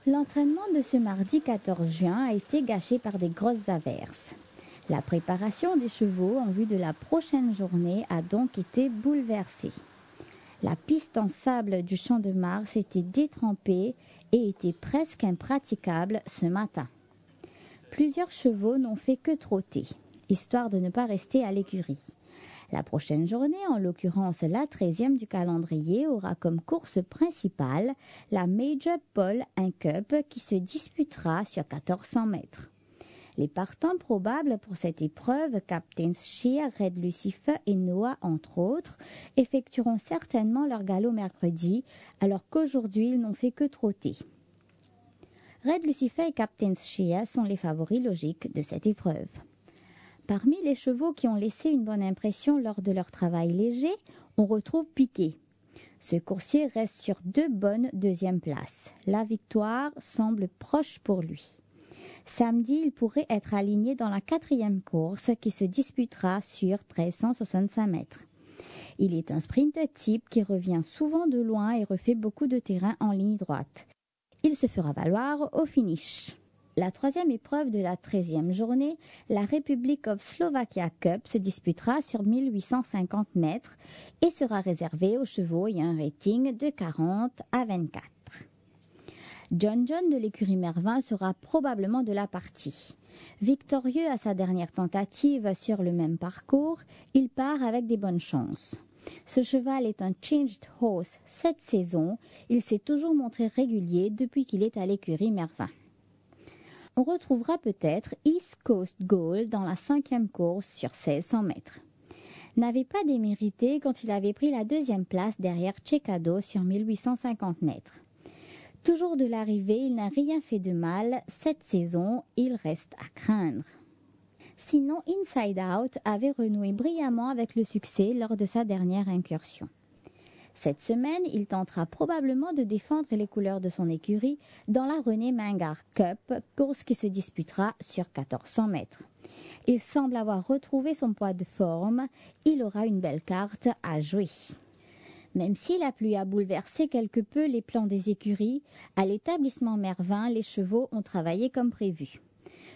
L'entraînement de ce mardi 14 juin a été gâché par des grosses averses. La préparation des chevaux en vue de la prochaine journée a donc été bouleversée. La piste en sable du Champ de Mars était détrempée et était presque impraticable ce matin. Plusieurs chevaux n'ont fait que trotter, histoire de ne pas rester à l'écurie. La prochaine journée, en l'occurrence la 13e du calendrier, aura comme course principale la Major Pole Cup qui se disputera sur 1400 mètres. Les partants probables pour cette épreuve, Captains Shear, Red Lucifer et Noah entre autres, effectueront certainement leur galop mercredi, alors qu'aujourd'hui ils n'ont fait que trotter. Red Lucifer et Captains Shear sont les favoris logiques de cette épreuve. Parmi les chevaux qui ont laissé une bonne impression lors de leur travail léger, on retrouve Piquet. Ce coursier reste sur 2 bonnes deuxièmes places. La victoire semble proche pour lui. Samedi, il pourrait être aligné dans la 4e course qui se disputera sur 1365 mètres. Il est un sprint type qui revient souvent de loin et refait beaucoup de terrain en ligne droite. Il se fera valoir au finish. La 3e épreuve de la 13e journée, la Republic of Slovakia Cup, se disputera sur 1850 mètres et sera réservée aux chevaux ayant un rating de 40 à 24. John de l'écurie Mervin sera probablement de la partie. Victorieux à sa dernière tentative sur le même parcours, il part avec des bonnes chances. Ce cheval est un changed horse cette saison, il s'est toujours montré régulier depuis qu'il est à l'écurie Mervin. On retrouvera peut-être East Coast Gold dans la 5e course sur 1600 mètres. N'avait pas démérité quand il avait pris la 2e place derrière Checado sur 1850 mètres. Toujours de l'arrivée, il n'a rien fait de mal cette saison, il reste à craindre. Sinon, Inside Out avait renoué brillamment avec le succès lors de sa dernière incursion. Cette semaine, il tentera probablement de défendre les couleurs de son écurie dans la René Mingard Cup, course qui se disputera sur 1400 mètres. Il semble avoir retrouvé son poids de forme, il aura une belle carte à jouer. Même si la pluie a bouleversé quelque peu les plans des écuries, à l'établissement Mervin, les chevaux ont travaillé comme prévu.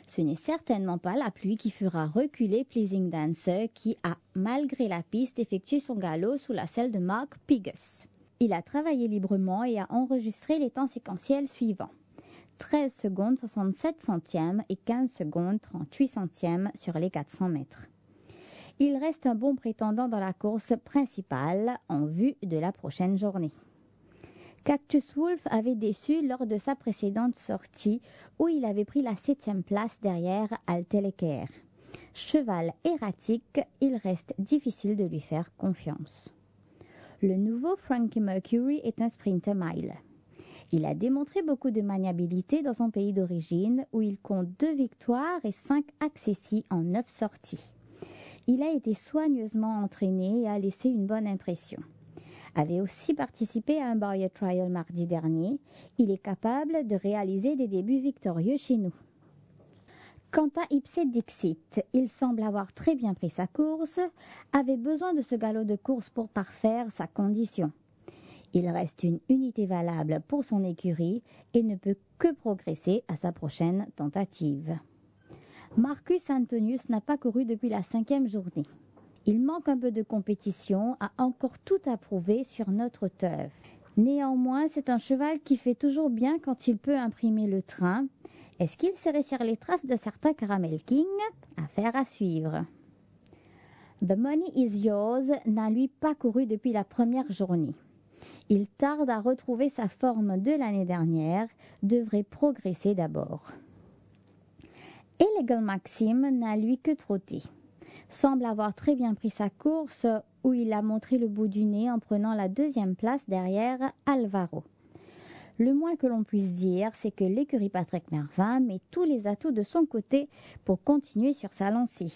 Ce n'est certainement pas la pluie qui fera reculer Pleasing Dancer qui a, malgré la piste, effectué son galop sous la selle de Mark Pigus. Il a travaillé librement et a enregistré les temps séquentiels suivants. 13 secondes 67 centièmes et 15 secondes 38 centièmes sur les 400 mètres. Il reste un bon prétendant dans la course principale en vue de la prochaine journée. Cactus Wolf avait déçu lors de sa précédente sortie où il avait pris la 7e place derrière Alteleker. Cheval erratique, il reste difficile de lui faire confiance. Le nouveau Frankie Mercury est un sprinter mile. Il a démontré beaucoup de maniabilité dans son pays d'origine où il compte 2 victoires et 5 accessis en 9 sorties. Il a été soigneusement entraîné et a laissé une bonne impression. Avait aussi participé à un barrier trial mardi dernier. Il est capable de réaliser des débuts victorieux chez nous. Quant à Ipse Dixit, il semble avoir très bien pris sa course, avait besoin de ce galop de course pour parfaire sa condition. Il reste une unité valable pour son écurie et ne peut que progresser à sa prochaine tentative. Marcus Antonius n'a pas couru depuis la 5e journée. Il manque un peu de compétition, a encore tout à prouver sur notre turf. Néanmoins, c'est un cheval qui fait toujours bien quand il peut imprimer le train. Est-ce qu'il serait sur les traces de certains Caramel King? Affaire à suivre. The Money Is Yours n'a lui pas couru depuis la première journée. Il tarde à retrouver sa forme de l'année dernière, devrait progresser d'abord. Illegal Maxim n'a lui que trotté. Semble avoir très bien pris sa course où il a montré le bout du nez en prenant la 2e place derrière Alvaro. Le moins que l'on puisse dire, c'est que l'écurie Patrick Mervin met tous les atouts de son côté pour continuer sur sa lancée.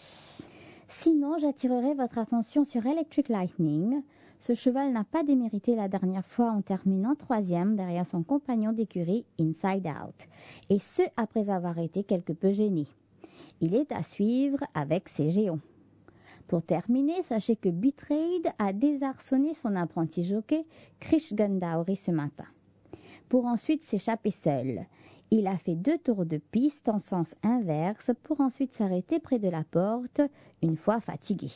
Sinon, j'attirerai votre attention sur Electric Lightning. Ce cheval n'a pas démérité la dernière fois en terminant 3e derrière son compagnon d'écurie Inside Out, et ce après avoir été quelque peu gêné. Il est à suivre avec ses géants. Pour terminer, sachez que Bitrade a désarçonné son apprenti jockey Krish Gandhauri ce matin, pour ensuite s'échapper seul. Il a fait 2 tours de piste en sens inverse pour ensuite s'arrêter près de la porte une fois fatigué.